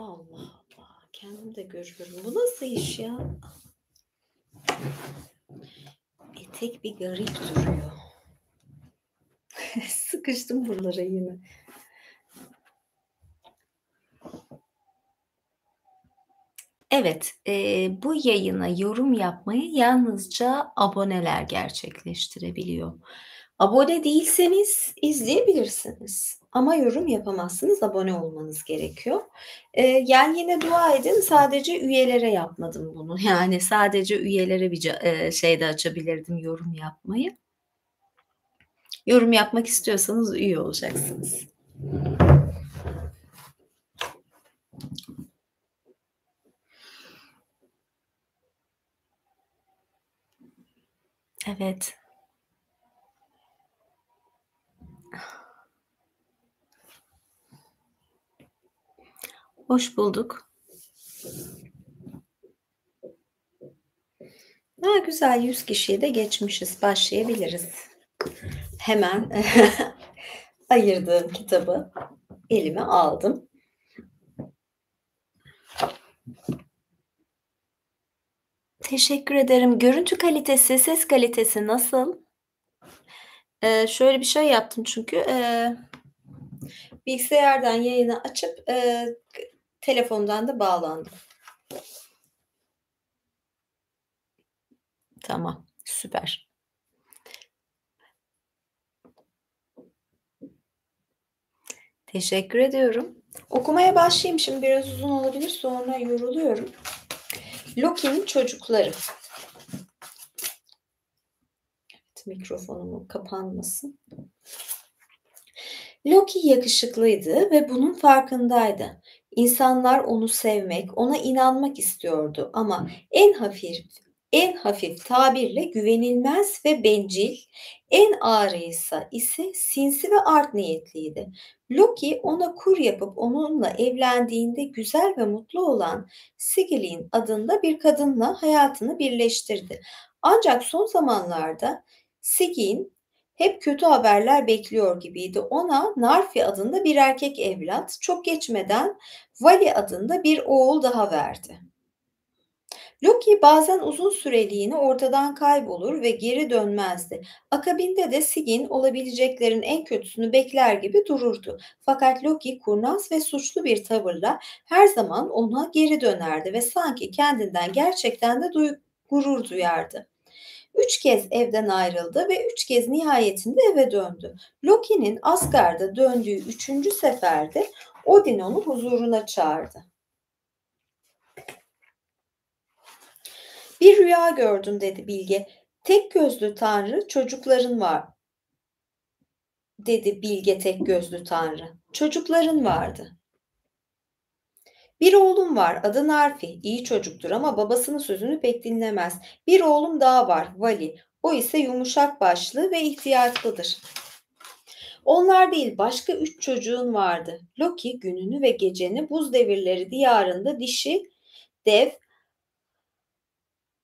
Allah Allah. Kendim de görüyorum. Bu nasıl iş ya? Etek bir garip duruyor. Sıkıştım buralara yine. Evet, bu yayına yorum yapmayı yalnızca aboneler gerçekleştirebiliyor. Abone değilseniz izleyebilirsiniz ama yorum yapamazsınız, abone olmanız gerekiyor. Yani yine dua edin, sadece üyelere yapmadım bunu. Yani sadece üyelere bir şeyde açabilirdim yorum yapmayı. Yorum yapmak istiyorsanız üye olacaksınız. Evet. Hoş bulduk. Güzel, 100 kişiyi de geçmişiz. Başlayabiliriz. Hemen ayırdığım kitabı elime aldım. Teşekkür ederim. Görüntü kalitesi, ses kalitesi nasıl? Şöyle bir şey yaptım çünkü, bilgisayardan yayını açıp, telefondan da bağlandım. Tamam, süper. Teşekkür ediyorum. Okumaya başlayayım. Şimdi biraz uzun olabilir, sonra yoruluyorum. Loki'nin çocukları. Evet, mikrofonumun kapanmasın. Loki yakışıklıydı ve bunun farkındaydı. İnsanlar onu sevmek, ona inanmak istiyordu ama en hafif tabirle güvenilmez ve bencil, en ağırıysa ise sinsi ve art niyetliydi. Loki ona kur yapıp onunla evlendiğinde güzel ve mutlu olan Sigyn adında bir kadınla hayatını birleştirdi. Ancak son zamanlarda Sigyn hep kötü haberler bekliyor gibiydi. Ona Narfi adında bir erkek evlat, çok geçmeden Vali adında bir oğul daha verdi. Loki bazen uzun süreliğine ortadan kaybolur ve geri dönmezdi. Akabinde de Sigyn olabileceklerin en kötüsünü bekler gibi dururdu. Fakat Loki kurnaz ve suçlu bir tavırla her zaman ona geri dönerdi ve sanki kendinden gerçekten de gurur duyardı. 3 kez evden ayrıldı ve 3 kez nihayetinde eve döndü. Loki'nin Asgard'a döndüğü 3. seferde Odin onu huzuruna çağırdı. Bir rüya gördüm dedi Bilge. Tek gözlü tanrı çocukların var dedi Bilge tek gözlü tanrı. Çocukların vardı. Bir oğlum var adı Narfi. İyi çocuktur ama babasının sözünü pek dinlemez. Bir oğlum daha var Vali. O ise yumuşak başlı ve ihtiyatlıdır. Onlar değil başka 3 çocuğun vardı. Loki gününü ve geceni buz devirleri diyarında dişi dev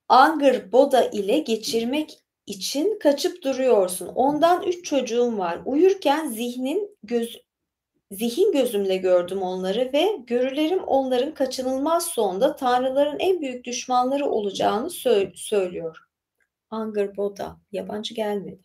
Angrboda ile geçirmek için kaçıp duruyorsun. Ondan 3 çocuğum var. Uyurken zihin gözümle gördüm onları ve görülerim onların kaçınılmaz sonda tanrıların en büyük düşmanları olacağını söylüyor. Angrboda yabancı gelmedi.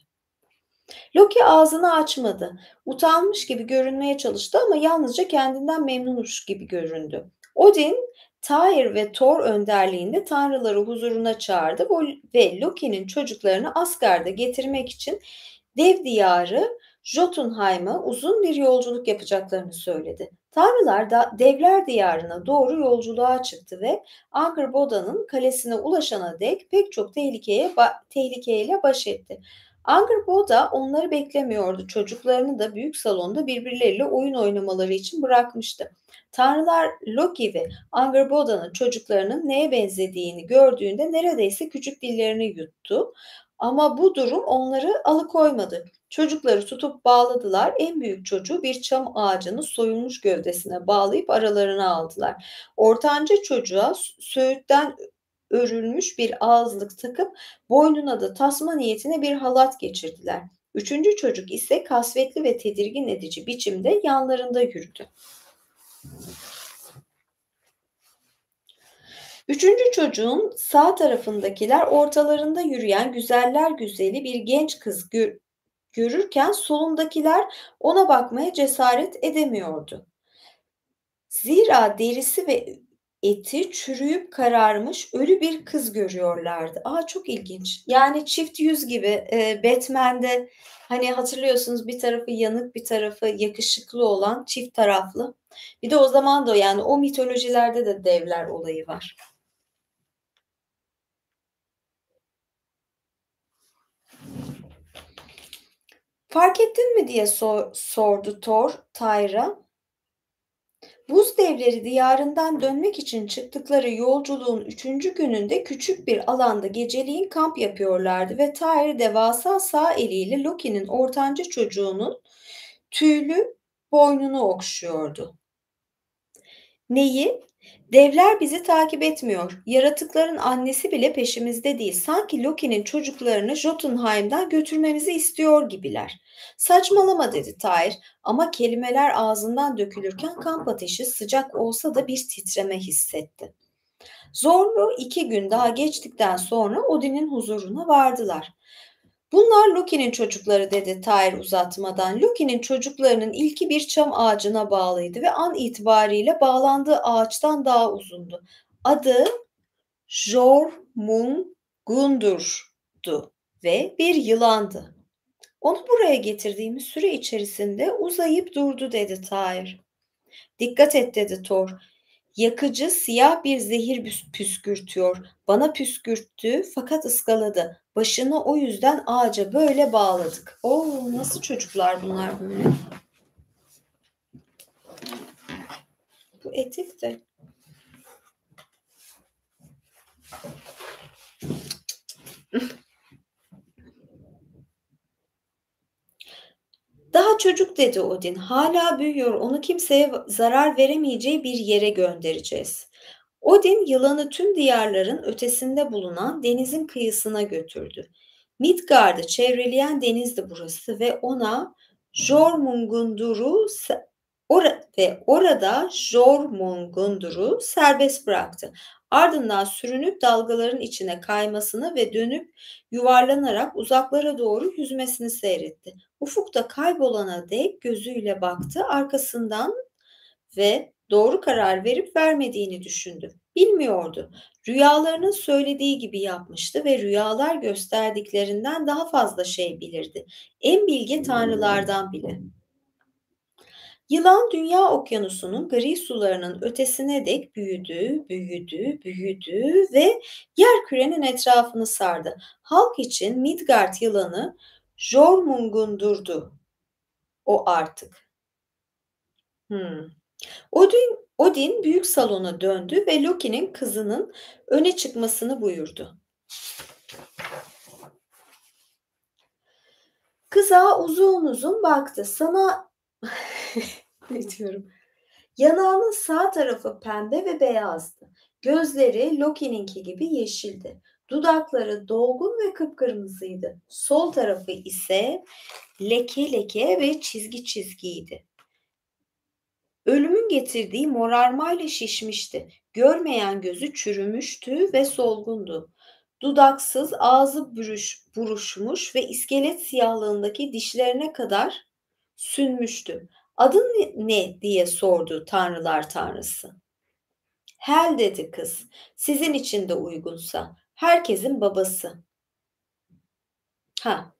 Loki ağzını açmadı. Utanmış gibi görünmeye çalıştı ama yalnızca kendinden memnunmuş gibi göründü. Odin, Tyr ve Thor önderliğinde tanrıları huzuruna çağırdı ve Loki'nin çocuklarını Asgard'a getirmek için dev diyarı Jotunheim'a uzun bir yolculuk yapacaklarını söyledi. Tanrılar da devler diyarına doğru yolculuğa çıktı ve Angerboda'nın kalesine ulaşana dek pek çok tehlikeyle baş etti. Angerboda onları beklemiyordu. Çocuklarını da büyük salonda birbirleriyle oyun oynamaları için bırakmıştı. Tanrılar Loki ve Angerboda'nın çocuklarının neye benzediğini gördüğünde neredeyse küçük dillerini yuttu. Ama bu durum onları alıkoymadı. Çocukları tutup bağladılar. En büyük çocuğu bir çam ağacının soyulmuş gövdesine bağlayıp aralarına aldılar. Ortanca çocuğa söğütten örülmüş bir ağızlık takıp boynuna da tasma niyetine bir halat geçirdiler. 3. çocuk ise kasvetli ve tedirgin edici biçimde yanlarında yürüdü. Üçüncü çocuğun sağ tarafındakiler ortalarında yürüyen güzeller güzeli bir genç kız görürken solundakiler ona bakmaya cesaret edemiyordu. Zira derisi ve eti çürüyüp kararmış ölü bir kız görüyorlardı. A, çok ilginç. Yani çift yüz gibi, Batman'de, hani, hatırlıyorsunuz bir tarafı yanık, bir tarafı yakışıklı olan çift taraflı. Bir de o zaman da yani o mitolojilerde de devler olayı var. "Fark ettin mi?" diye sordu Thor Tyr'a. Buz devleri diyarından dönmek için çıktıkları yolculuğun üçüncü gününde küçük bir alanda geceliğin kamp yapıyorlardı ve Tyr devasa sağ eliyle Loki'nin ortanca çocuğunun tüylü boynunu okşuyordu. Neyi? Devler bizi takip etmiyor. Yaratıkların annesi bile peşimizde değil. Sanki Loki'nin çocuklarını Jotunheim'den götürmemizi istiyor gibiler. Saçmalama dedi Tyr ama kelimeler ağzından dökülürken kamp ateşi sıcak olsa da bir titreme hissetti. Zorlu 2 gün daha geçtikten sonra Odin'in huzuruna vardılar. Bunlar Loki'nin çocukları dedi Tyr uzatmadan. Loki'nin çocuklarının ilki bir çam ağacına bağlıydı ve an itibariyle bağlandığı ağaçtan daha uzundu. Adı Jormungandr'du ve bir yılandı. Onu buraya getirdiğimiz süre içerisinde uzayıp durdu dedi Tyr. Dikkat et dedi Thor. Yakıcı siyah bir zehir püskürtüyor. Bana püskürttü fakat ıskaladı. Başını o yüzden ağaca böyle bağladık. Oo, nasıl çocuklar bunlar böyle? Bu etik de. Daha çocuk dedi Odin. Hala büyüyor. Onu kimseye zarar veremeyeceği bir yere göndereceğiz. Odin yılanı tüm diyarların ötesinde bulunan denizin kıyısına götürdü. Midgard'ı çevreleyen denizdi burası ve ona Jormungandr'u ve orada Jormungandr'u serbest bıraktı. Ardından sürünüp dalgaların içine kaymasını ve dönüp yuvarlanarak uzaklara doğru yüzmesini seyretti. Ufukta kaybolana dek gözüyle baktı, arkasından ve doğru karar verip vermediğini düşündü. Bilmiyordu. Rüyalarının söylediği gibi yapmıştı ve rüyalar gösterdiklerinden daha fazla şey bilirdi. En bilge tanrılardan bile. Yılan dünya okyanusunun gri sularının ötesine dek büyüdü, büyüdü, büyüdü ve yer kürenin etrafını sardı. Halk için Midgard yılanı Jormungandr'du o artık. Odin büyük salona döndü ve Loki'nin kızının öne çıkmasını buyurdu. Kıza uzun uzun baktı. Sana ne diyorum? Yanağının sağ tarafı pembe ve beyazdı. Gözleri Loki'ninki gibi yeşildi. Dudakları dolgun ve kıpkırmızıydı. Sol tarafı ise leke leke ve çizgi çizgiydi. Ölümün getirdiği morarmayla şişmişti. Görmeyen gözü çürümüştü ve solgundu. Dudaksız, ağzı buruşmuş ve iskelet siyahlığındaki dişlerine kadar sünmüştü. "Adın ne?" diye sordu tanrılar tanrısı. "Hel" dedi kız. "Sizin için de uygunsa. Herkesin babası." "Ha."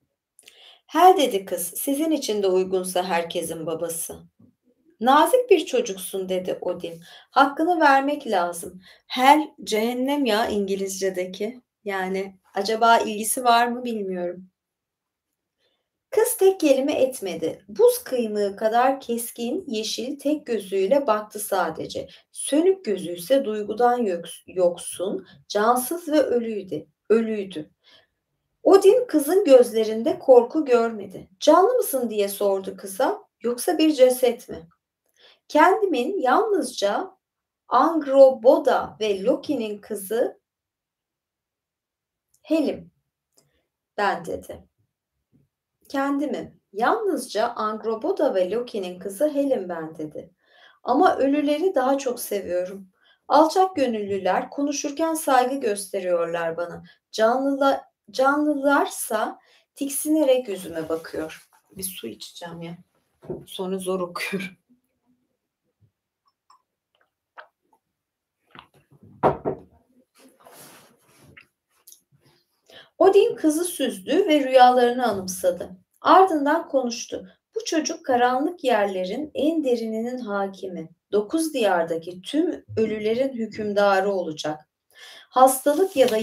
"Hel" dedi kız. "Sizin için de uygunsa herkesin babası." "Nazik bir çocuksun." dedi Odin. "Hakkını vermek lazım." Hell cehennem ya İngilizce'deki. Yani acaba ilgisi var mı bilmiyorum. Kız tek kelime etmedi. Buz kıymığı kadar keskin, yeşil tek gözüyle baktı sadece. Sönük gözüyse duygudan yoksun, cansız ve ölüydü. Odin kızın gözlerinde korku görmedi. "Canlı mısın?" diye sordu kıza. "Yoksa bir ceset mi?" Kendimin yalnızca Angroboda ve Loki'nin kızı Helim ben dedi. Kendimi yalnızca Angroboda ve Loki'nin kızı Helim ben dedi. Ama ölüleri daha çok seviyorum. Alçak gönüllüler konuşurken saygı gösteriyorlar bana. Canlılarsa tiksinerek yüzüme bakıyor. Bir su içeceğim ya. Sonra zor okuyorum. Odin kızı süzdü ve rüyalarını anımsadı. Ardından konuştu. Bu çocuk karanlık yerlerin en derininin hakimi. 9 diyardaki tüm ölülerin hükümdarı olacak. Hastalık ya da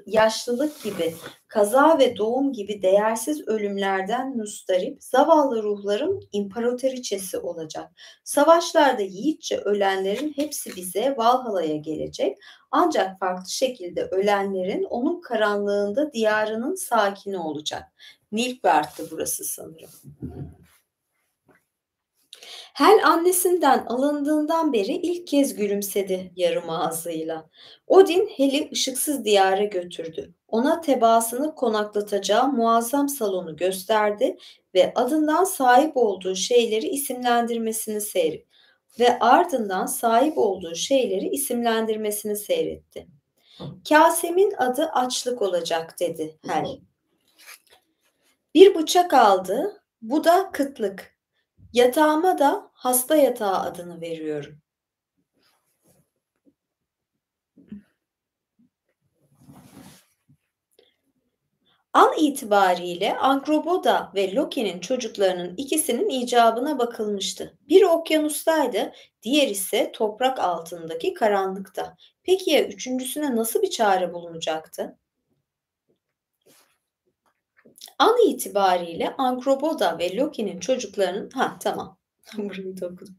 yaşlılık gibi, kaza ve doğum gibi değersiz ölümlerden mustarip, zavallı ruhların imparatoriçesi olacak. Savaşlarda yiğitçe ölenlerin hepsi bize Valhalla'ya gelecek. Ancak farklı şekilde ölenlerin onun karanlığında diyarının sakini olacak. Nilfgaard'tı burası sanırım. Hel annesinden alındığından beri ilk kez gülümsedi yarım ağzıyla. Odin Hel'i ışıksız diyara götürdü. Ona tebaasını konaklatacağı muazzam salonu gösterdi ve ardından sahip olduğu şeyleri isimlendirmesini seyretti. Kasem'in adı açlık olacak dedi Hel. Bir bıçak aldı, bu da kıtlık. Yatağıma da hasta yatağı adını veriyorum. An itibariyle Angroboda ve Loki'nin çocuklarının ikisinin icabına bakılmıştı. Biri okyanustaydı, diğer ise toprak altındaki karanlıkta. Peki ya üçüncüsüne nasıl bir çare bulunacaktı? An itibariyle Angroboda ve Loki'nin çocuklarının... tamam. Burayı da okudum.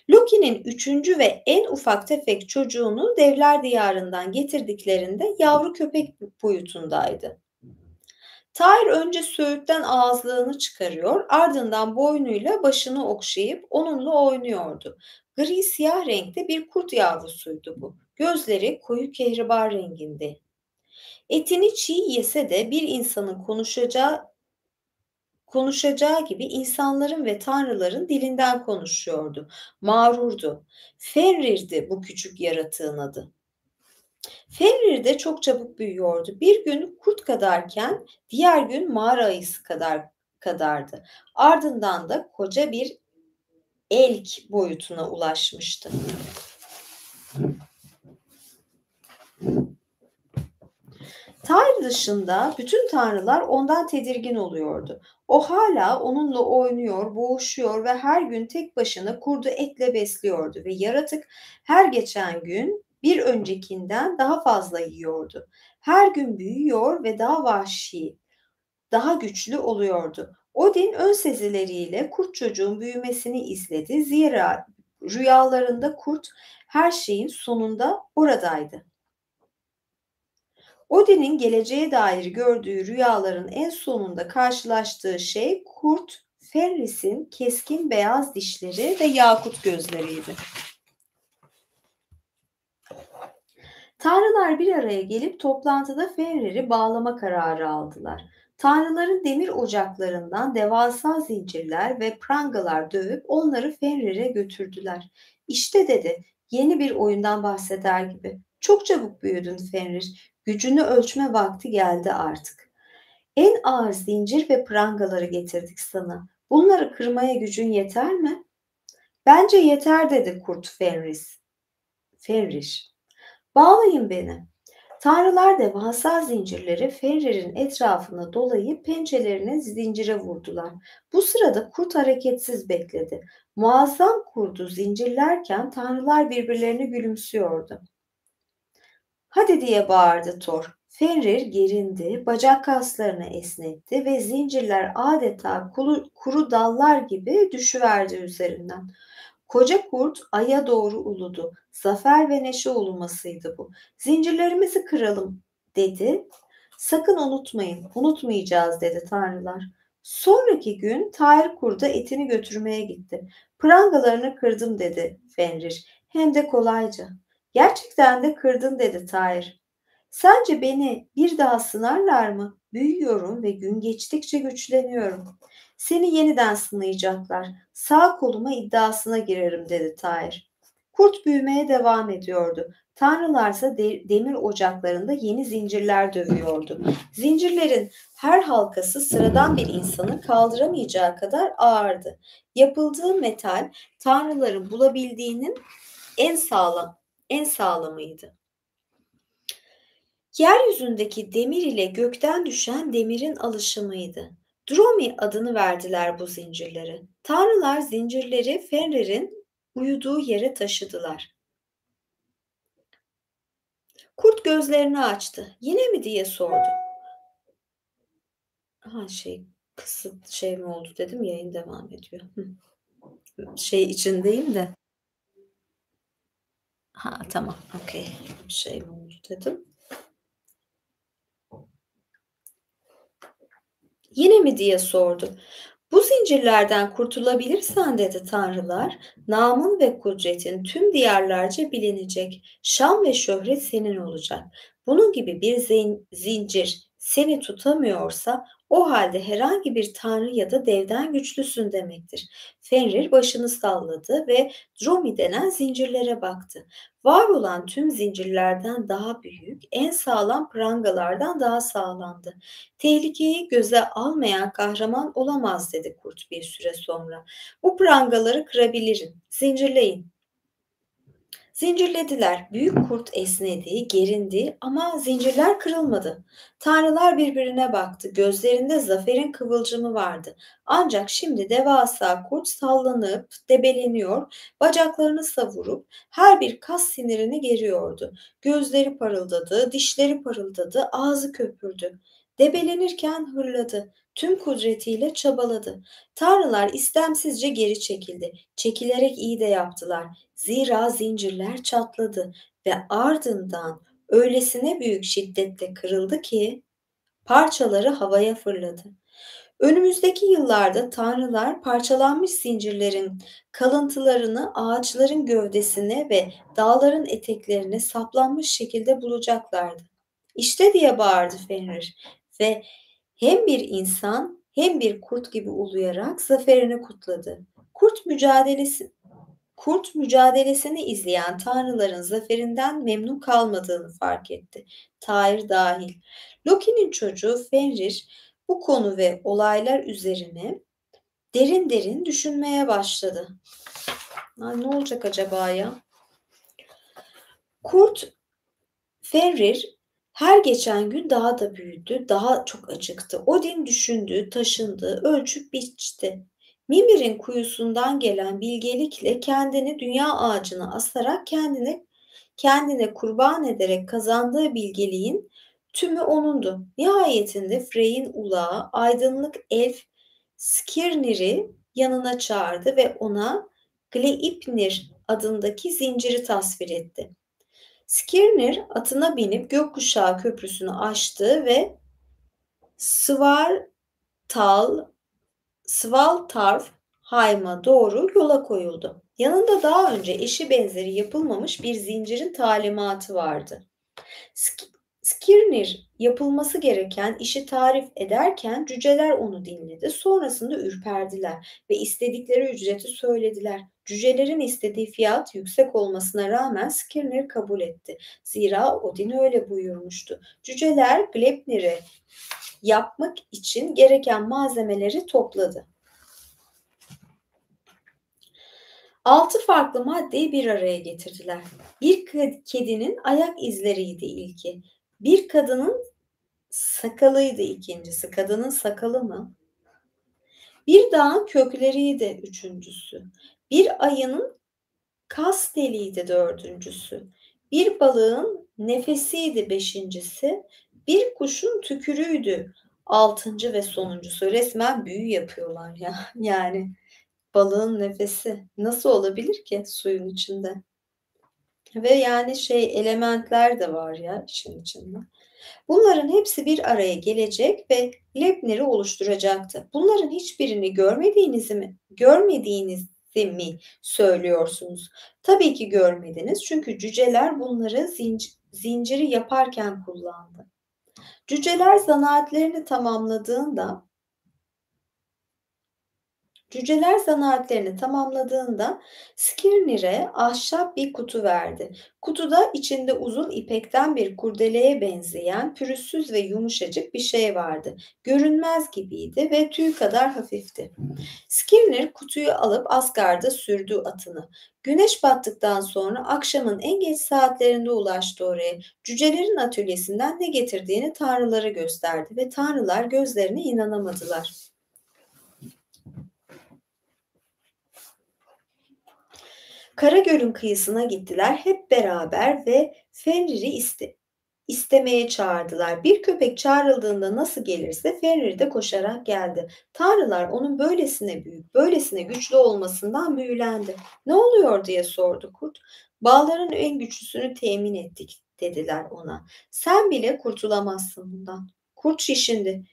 Loki'nin üçüncü ve en ufak tefek çocuğunu devler diyarından getirdiklerinde yavru köpek boyutundaydı. Tahir önce söğütten ağızlığını çıkarıyor, ardından boynuyla başını okşayıp onunla oynuyordu. Gri siyah renkte bir kurt yavrusuydu bu. Gözleri koyu kehribar renginde. Etini çiğ yese de bir insanın konuşacağı gibi insanların ve tanrıların dilinden konuşuyordu. Mağrurdu. Fenrir'di bu küçük yaratığın adı. Fenrir de çok çabuk büyüyordu. Bir gün kurt kadarken diğer gün mağara ayısı kadardı. Ardından da koca bir elk boyutuna ulaşmıştı. Tanrı dışında bütün tanrılar ondan tedirgin oluyordu. O hala onunla oynuyor, boğuşuyor ve her gün tek başına kurdu etle besliyordu ve yaratık her geçen gün bir öncekinden daha fazla yiyordu. Her gün büyüyor ve daha vahşi, daha güçlü oluyordu. Odin ön sezileriyle kurt çocuğun büyümesini izledi. Zira rüyalarında kurt her şeyin sonunda oradaydı. Odin'in geleceğe dair gördüğü rüyaların en sonunda karşılaştığı şey kurt Fenris'in keskin beyaz dişleri ve yakut gözleriydi. Tanrılar bir araya gelip toplantıda Fenrir'i bağlama kararı aldılar. Tanrıların demir ocaklarından devasa zincirler ve prangalar dövüp onları Fenrir'e götürdüler. İşte dedi, yeni bir oyundan bahseder gibi. Çok çabuk büyüdün Fenrir. Gücünü ölçme vakti geldi artık. En ağır zincir ve prangaları getirdik sana. Bunları kırmaya gücün yeter mi? Bence yeter dedi kurt Fenrir. Bağlayın beni. Tanrılar devasa zincirleri Fenrir'in etrafına dolayıp pençelerini zincire vurdular. Bu sırada kurt hareketsiz bekledi. Muazzam kurdu zincirlerken tanrılar birbirlerine gülümsüyordu. Hadi diye bağırdı Thor. Fenrir gerindi, bacak kaslarını esnetti ve zincirler adeta kuru dallar gibi düşüverdi üzerinden. Koca kurt aya doğru uludu. Zafer ve neşe ulumasıydı bu. Zincirlerimizi kıralım dedi. Sakın unutmayın, unutmayacağız dedi tanrılar. Sonraki gün Tahir kurda etini götürmeye gitti. Prangalarını kırdım dedi Fenrir. Hem de kolayca. Gerçekten de kırdın dedi Tahir. Sence beni bir daha sınarlar mı? Büyüyorum ve gün geçtikçe güçleniyorum. Seni yeniden sınayacaklar. Sağ koluma iddiasına girerim dedi Tahir. Kurt büyümeye devam ediyordu. Tanrılarsa demir ocaklarında yeni zincirler dövüyordu. Zincirlerin her halkası sıradan bir insanın kaldıramayacağı kadar ağırdı. Yapıldığı metal tanrıların bulabildiğinin en sağlamıydı. Yeryüzündeki demir ile gökten düşen demirin alışımıydı. Dromi adını verdiler bu zincirlere. Tanrılar zincirleri Fenrir'in uyuduğu yere taşıdılar. Kurt gözlerini açtı. Yine mi diye sordu. Ha kısıt mi oldu dedim, yayın devam ediyor. İçindeyim de. Ha tamam, okey. Mi oldu dedim. Yine mi diye sordu. Bu zincirlerden kurtulabilirsen dedi tanrılar, namın ve kudretin tüm diyarlarca bilinecek. Şan ve şöhret senin olacak. Bunun gibi bir zincir seni tutamıyorsa o halde herhangi bir tanrı ya da devden güçlüsün demektir. Fenrir başını salladı ve Dromi denen zincirlere baktı. Var olan tüm zincirlerden daha büyük, en sağlam prangalardan daha sağlamdı. Tehlikeyi göze almayan kahraman olamaz dedi kurt bir süre sonra. Bu prangaları kırabilirim. Zincirleyin. Zincirlediler. Büyük kurt esnedi, gerindi ama zincirler kırılmadı. Tanrılar birbirine baktı. Gözlerinde zaferin kıvılcımı vardı. Ancak şimdi devasa kurt sallanıp debeleniyor, bacaklarını savurup her bir kas sinirini geriyordu. Gözleri parıldadı, dişleri parıldadı, ağzı köpürdü. Debelenirken hırladı. Tüm kudretiyle çabaladı. Tanrılar istemsizce geri çekildi. Çekilerek iyi de yaptılar. Zira zincirler çatladı ve ardından öylesine büyük şiddetle kırıldı ki parçaları havaya fırladı. Önümüzdeki yıllarda tanrılar parçalanmış zincirlerin kalıntılarını ağaçların gövdesine ve dağların eteklerine saplanmış şekilde bulacaklardı. İşte diye bağırdı Fenrir ve hem bir insan hem bir kurt gibi uluyarak zaferini kutladı. Kurt mücadelesini izleyen tanrıların zaferinden memnun kalmadığını fark etti. Tyr dahil. Loki'nin çocuğu Fenrir bu konu ve olaylar üzerine derin derin düşünmeye başladı. Ne olacak acaba ya? Kurt Fenrir her geçen gün daha da büyüdü, daha çok acıktı. Odin düşündü, taşındı, ölçüp biçti. Mimir'in kuyusundan gelen bilgelikle kendini dünya ağacına asarak kendine kurban ederek kazandığı bilgeliğin tümü onundu. Nihayetinde Frey'in ulağı aydınlık elf Skirnir'i yanına çağırdı ve ona Gleipnir adındaki zinciri tasvir etti. Skirnir atına binip Gökkuşağı Köprüsü'nü aştı ve Svaltarfheim'a doğru yola koyuldu. Yanında daha önce eşi benzeri yapılmamış bir zincirin talimatı vardı. Skirnir yapılması gereken işi tarif ederken cüceler onu dinledi. Sonrasında ürperdiler ve istedikleri ücreti söylediler. Cücelerin istediği fiyat yüksek olmasına rağmen Skirnir kabul etti. Zira Odin öyle buyurmuştu. Cüceler Gleipnir'i yapmak için gereken malzemeleri topladı. 6 farklı maddeyi bir araya getirdiler. Bir kedinin ayak izleriydi ilki. Bir kadının sakalıydı ikincisi. Kadının sakalı mı? Bir dağın kökleriydi üçüncüsü. Bir ayının kas deliğiydi dördüncüsü. Bir balığın nefesiydi beşincisi. Bir kuşun tükürüğüydü altıncı ve sonuncusu. Resmen büyü yapıyorlar ya. Yani balığın nefesi nasıl olabilir ki suyun içinde? Ve yani elementler de var ya işin içinde. Bunların hepsi bir araya gelecek ve Lepner'i oluşturacaktı. Bunların hiçbirini görmediğinizi mi söylüyorsunuz? Tabii ki görmediniz çünkü cüceler bunları zinciri yaparken kullandı. Cüceler zanaatlerini tamamladığında Cüceler zanaatlerini tamamladığında Skirnir'e ahşap bir kutu verdi. Kutuda içinde uzun ipekten bir kurdeleye benzeyen pürüzsüz ve yumuşacık bir şey vardı. Görünmez gibiydi ve tüy kadar hafifti. Skirnir kutuyu alıp Asgard'a sürdü atını. Güneş battıktan sonra akşamın en geç saatlerinde ulaştı oraya. Cücelerin atölyesinden ne getirdiğini tanrılara gösterdi ve tanrılar gözlerine inanamadılar. Karagöl'ün kıyısına gittiler hep beraber ve Fenrir'i istemeye çağırdılar. Bir köpek çağrıldığında nasıl gelirse Fenrir de koşarak geldi. Tanrılar onun böylesine büyük, böylesine güçlü olmasından büyülendi. Ne oluyor diye sordu kurt. Bağların en güçlüsünü temin ettik dediler ona. Sen bile kurtulamazsın bundan. Kurt şişindi.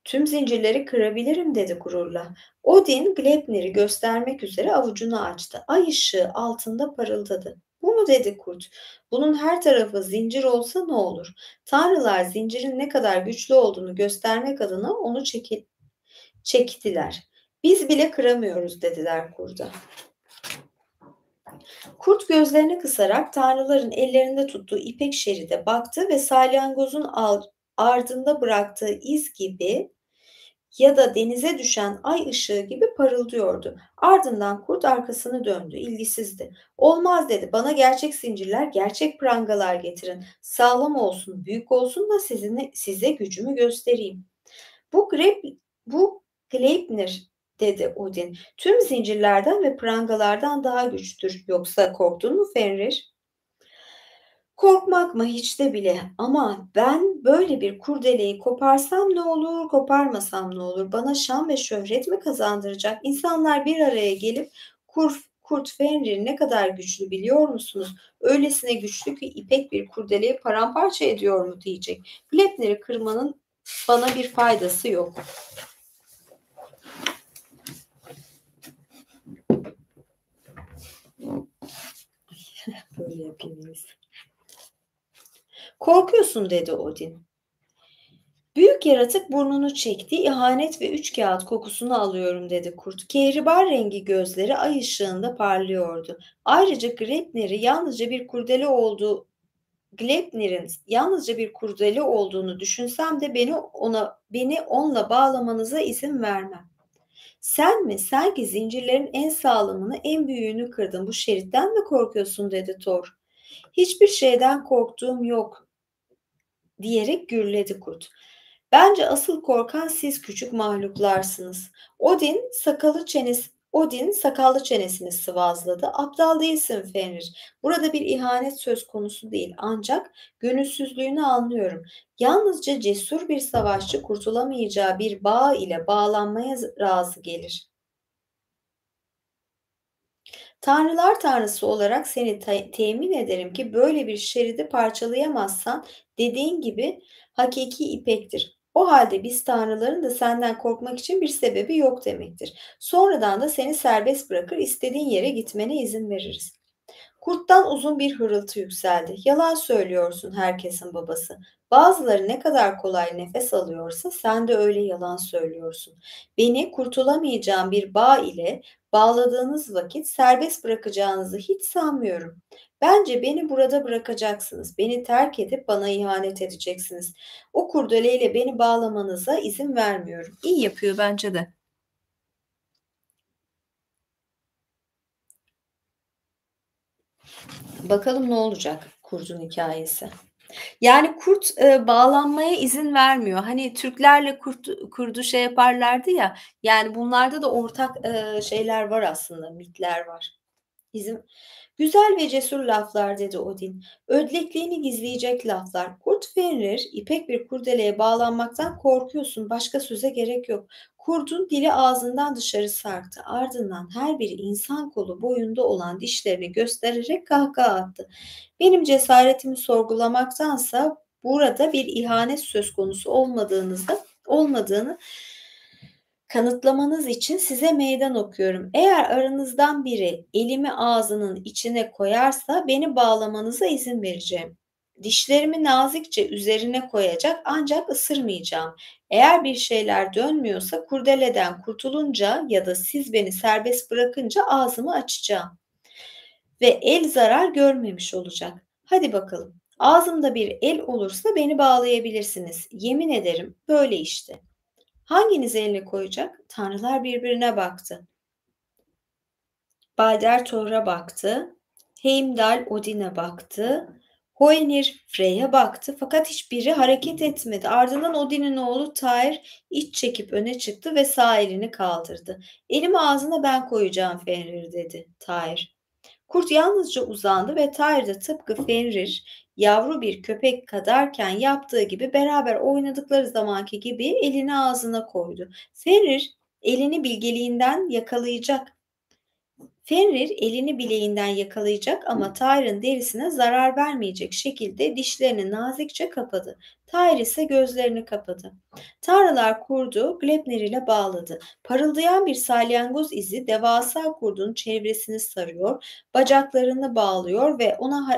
Tüm zincirleri kırabilirim dedi gururla. Odin Gleipnir'i göstermek üzere avucunu açtı. Ay ışığı altında parıldadı. Bu mu dedi kurt. Bunun her tarafı zincir olsa ne olur? Tanrılar zincirin ne kadar güçlü olduğunu göstermek adına onu çektiler. Biz bile kıramıyoruz dediler kurda. Kurt gözlerini kısarak tanrıların ellerinde tuttuğu ipek şeride baktı ve salyangozun ardında bıraktığı iz gibi ya da denize düşen ay ışığı gibi parıldıyordu. Ardından kurt arkasını döndü, ilgisizdi. Olmaz dedi, bana gerçek zincirler, gerçek prangalar getirin. Sağlam olsun, büyük olsun da size gücümü göstereyim. Bu Grep, bu Gleipnir dedi Odin. Tüm zincirlerden ve prangalardan daha güçtür. Yoksa korktun mu Fenrir? Korkmak mı hiç de bile ama ben böyle bir kurdeleyi koparsam ne olur, koparmasam ne olur? Bana şan ve şöhret mi kazandıracak? İnsanlar bir araya gelip Kurt Fenrir ne kadar güçlü biliyor musunuz? Öylesine güçlü ki ipek bir kurdeleyi paramparça ediyor mu diyecek. Glepner'i kırmanın bana bir faydası yok. Böyle yapayım. Korkuyorsun dedi Odin. Büyük yaratık burnunu çekti, ihanet ve üç kağıt kokusunu alıyorum dedi kurt. Kehribar rengi gözleri ay ışığında parlıyordu. Ayrıca Gleipnir'in yalnızca bir kurdele olduğunu düşünsem de beni onunla bağlamanıza izin vermem. Sen mi? Sen ki zincirlerin en sağlamını, en büyüğünü kırdın. Bu şeritten mi korkuyorsun dedi Thor. Hiçbir şeyden korktuğum yok diyerek gürledi kurt. Bence asıl korkan siz küçük mahluklarsınız. Odin sakallı çenesini sıvazladı. Aptal değilsin Fenrir. Burada bir ihanet söz konusu değil. Ancak gönülsüzlüğünü anlıyorum. Yalnızca cesur bir savaşçı kurtulamayacağı bir bağ ile bağlanmaya razı gelir. Tanrılar tanrısı olarak seni temin ederim ki böyle bir şeridi parçalayamazsan dediğin gibi hakiki ipektir. O halde biz tanrıların da senden korkmak için bir sebebi yok demektir. Sonradan da seni serbest bırakır istediğin yere gitmene izin veririz. Kurttan uzun bir hırıltı yükseldi. Yalan söylüyorsun herkesin babası. Bazıları ne kadar kolay nefes alıyorsa sen de öyle yalan söylüyorsun. Beni kurtulamayacağım bir bağ ile bağladığınız vakit serbest bırakacağınızı hiç sanmıyorum. Bence beni burada bırakacaksınız. Beni terk edip bana ihanet edeceksiniz. O kurdeleyle beni bağlamanıza izin vermiyorum. İyi yapıyor bence de. Bakalım ne olacak kurdun hikayesi. Yani kurt, bağlanmaya izin vermiyor. Hani Türklerle kurdu şey yaparlardı ya, yani bunlarda da ortak, şeyler var aslında, mitler var. Bizim güzel ve cesur laflar dedi Odin. Ödlekliğini gizleyecek laflar. Kurt Fenrir, ipek bir kurdeleye bağlanmaktan korkuyorsun. Başka söze gerek yok. Kurdun dili ağzından dışarı sarktı. Ardından her biri insan kolu boyunda olan dişlerini göstererek kahkaha attı. Benim cesaretimi sorgulamaktansa burada bir ihanet söz konusu olmadığını kanıtlamanız için size meydan okuyorum. Eğer aranızdan biri elimi ağzının içine koyarsa beni bağlamanıza izin vereceğim. Dişlerimi nazikçe üzerine koyacak ancak ısırmayacağım. Eğer bir şeyler dönmüyorsa kurdeleden kurtulunca ya da siz beni serbest bırakınca ağzımı açacağım ve el zarar görmemiş olacak. Hadi bakalım. Ağzımda bir el olursa beni bağlayabilirsiniz. Yemin ederim böyle işte. Hanginiz eline koyacak? Tanrılar birbirine baktı. Balder Thor'a baktı. Heimdall Odin'e baktı. Hoenir Frey'e baktı fakat hiçbiri hareket etmedi. Ardından Odin'in oğlu Tyr iç çekip öne çıktı ve sağ elini kaldırdı. Elimi ağzına ben koyacağım Fenrir dedi Tyr. Kurt yalnızca uzandı ve Tyr de tıpkı Fenrir yavru bir köpek kadarken yaptığı gibi beraber oynadıkları zamanki gibi elini ağzına koydu. Fenrir elini bilgeliğinden yakalayacak Fenrir elini bileğinden yakalayacak ama Tyr'ın derisine zarar vermeyecek şekilde dişlerini nazikçe kapadı. Tyr ise gözlerini kapadı. Tanrılar kurdu Gleipnir ile bağladı. Parıldayan bir salyangoz izi devasa kurdun çevresini sarıyor, bacaklarını bağlıyor ve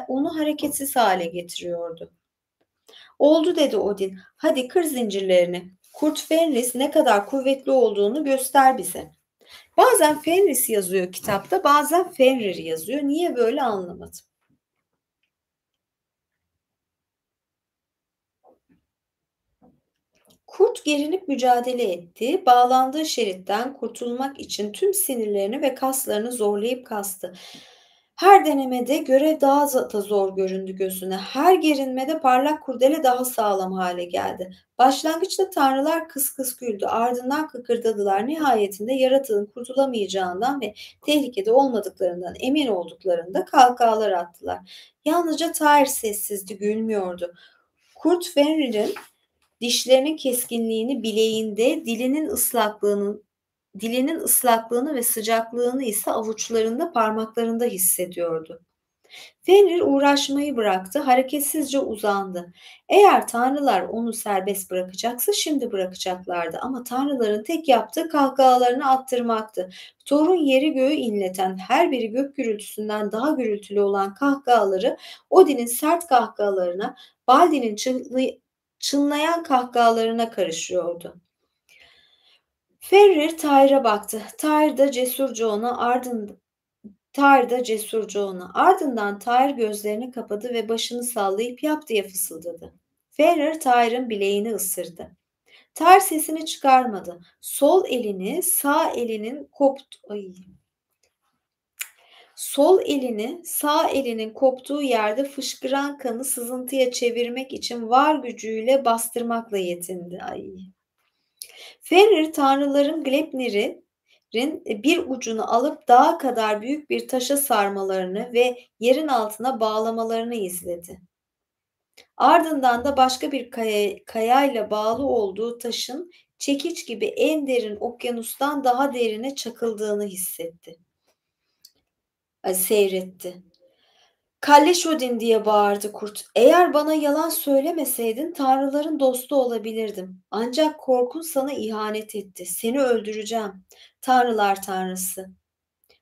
onu hareketsiz hale getiriyordu. Oldu dedi Odin. Hadi kır zincirlerini. Kurt Fenris ne kadar kuvvetli olduğunu göster bize. Bazen Fenris yazıyor kitapta, bazen Fenrir yazıyor. Niye böyle anlamadım. Kurt gerinip mücadele etti. Bağlandığı şeritten kurtulmak için tüm sinirlerini ve kaslarını zorlayıp kastı. Her denemede görev daha da zor göründü gözüne. Her gerinmede parlak kurdele daha sağlam hale geldi. Başlangıçta tanrılar kıs kıs güldü. Ardından kıkırdadılar. Nihayetinde yaratığın kurtulamayacağından ve tehlikede olmadıklarından emin olduklarında kahkahalar attılar. Yalnızca Tyr sessizdi, gülmüyordu. Kurt Fenrir'in dişlerinin keskinliğini bileğinde, dilinin ıslaklığını ve sıcaklığını ise avuçlarında, parmaklarında hissediyordu. Fenrir uğraşmayı bıraktı, hareketsizce uzandı. Eğer tanrılar onu serbest bırakacaksa şimdi bırakacaklardı ama tanrıların tek yaptığı kahkahalarını attırmaktı. Thor'un yeri göğü inleten, her biri gök gürültüsünden daha gürültülü olan kahkahaları Odin'in sert kahkahalarına, Balder'in çınlayan kahkahalarına karışıyordu. Fenrir Tyr'a baktı. Tyr da cesurca ona. Ardından Tyr gözlerini kapadı ve başını sallayıp yap diye fısıldadı. Fenrir Tyr'ın bileğini ısırdı. Tyr sesini çıkarmadı. Sol elini sağ elinin koptuğu yerde fışkıran kanı sızıntıya çevirmek için var gücüyle bastırmakla yetindi. Fenrir tanrıların Gleipnir'in bir ucunu alıp dağa kadar büyük bir taşa sarmalarını ve yerin altına bağlamalarını izledi. Ardından da başka bir kayayla bağlı olduğu taşın çekiç gibi en derin okyanustan daha derine çakıldığını seyretti. Kalleş Odin diye bağırdı kurt. Eğer bana yalan söylemeseydin tanrıların dostu olabilirdim. Ancak korkun sana ihanet etti. Seni öldüreceğim. Tanrılar tanrısı.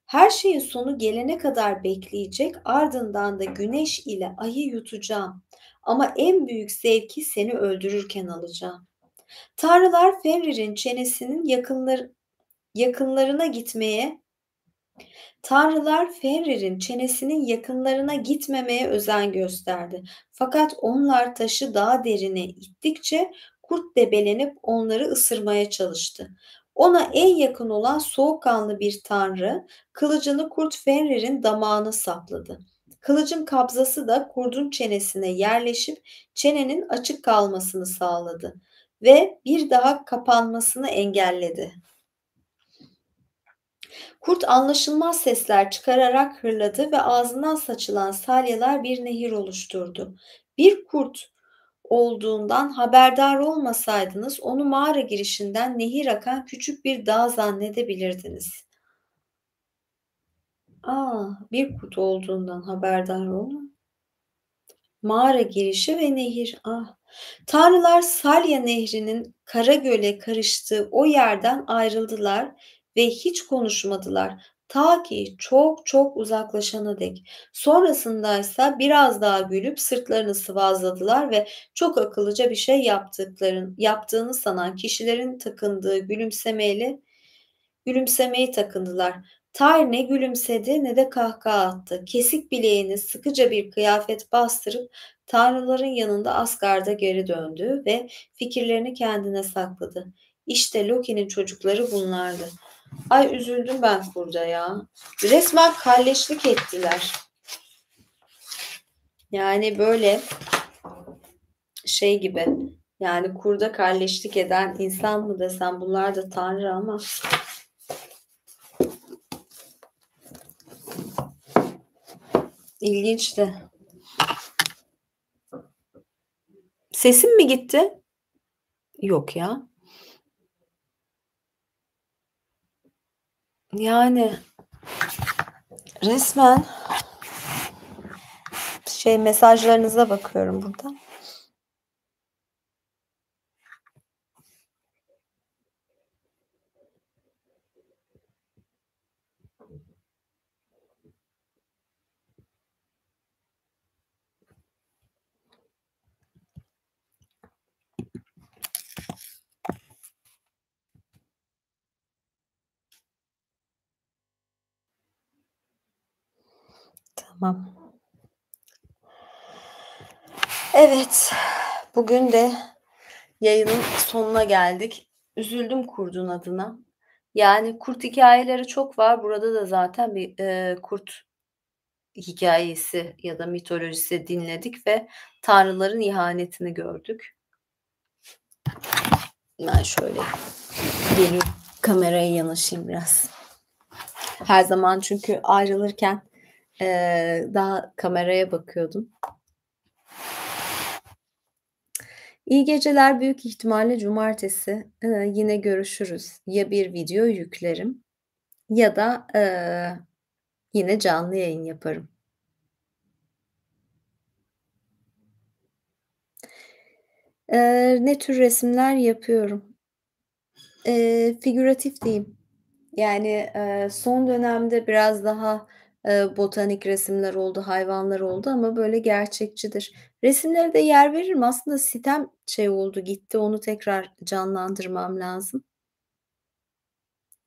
Her şeyin sonu gelene kadar bekleyecek, ardından da güneş ile ayı yutacağım. Ama en büyük zevki seni öldürürken alacağım. Tanrılar Fenrir'in çenesinin yakınlarına gitmeye Tanrılar Fenrir'in çenesinin yakınlarına gitmemeye özen gösterdi. Fakat onlar taşı daha derine ittikçe kurt debelenip onları ısırmaya çalıştı. Ona en yakın olan soğukkanlı bir tanrı kılıcını kurt Fenrir'in damağına sapladı. Kılıcın kabzası da kurdun çenesine yerleşip çenenin açık kalmasını sağladı ve bir daha kapanmasını engelledi. Kurt anlaşılmaz sesler çıkararak hırladı ve ağzından saçılan salyalar bir nehir oluşturdu. Bir kurt olduğundan haberdar olmasaydınız onu mağara girişinden nehir akan küçük bir dağ zannedebilirdiniz. Bir kurt olduğundan haberdar olma. Mağara girişi ve nehir. Tanrılar Salya Nehri'nin Kara Göl'e karıştığı o yerden ayrıldılar ve hiç konuşmadılar. Ta ki çok çok uzaklaşana dek. Sonrasındaysa biraz daha gülüp sırtlarını sıvazladılar ve çok akıllıca bir şey yaptığını sanan kişilerin takındığı gülümsemeyi takındılar. Tyr ne gülümsedi ne de kahkaha attı. Kesik bileğini sıkıca bir kıyafet bastırıp tanrıların yanında Asgard'a geri döndü ve fikirlerini kendine sakladı. İşte Loki'nin çocukları bunlardı. Ay üzüldüm ben burada ya. Resmen kalleşlik ettiler. Yani böyle şey gibi. Yani kurda kalleşlik eden insan mı desem, bunlar da tanrı ama ilginçti. Sesim mi gitti? Yok ya. Yani resmen mesajlarınıza bakıyorum burada. Tamam. Evet. Bugün de yayının sonuna geldik. Üzüldüm kurdun adına. Yani kurt hikayeleri çok var. Burada da zaten bir kurt hikayesi ya da mitolojisi dinledik ve tanrıların ihanetini gördük. Ben şöyle geleyim, kameraya yanaşayım biraz. Her zaman çünkü ayrılırken daha kameraya bakıyordum. İyi geceler. Büyük ihtimalle cumartesi yine görüşürüz. Ya bir video yüklerim ya da yine canlı yayın yaparım. Ne tür resimler yapıyorum? Figüratif diyeyim. Yani, son dönemde biraz daha botanik resimler oldu, hayvanlar oldu ama böyle gerçekçidir. Resimlere de yer veririm. Aslında sitem şey oldu, gitti. Onu tekrar canlandırmam lazım.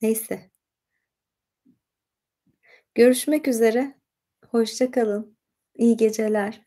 Neyse, görüşmek üzere. Hoşça kalın. İyi geceler.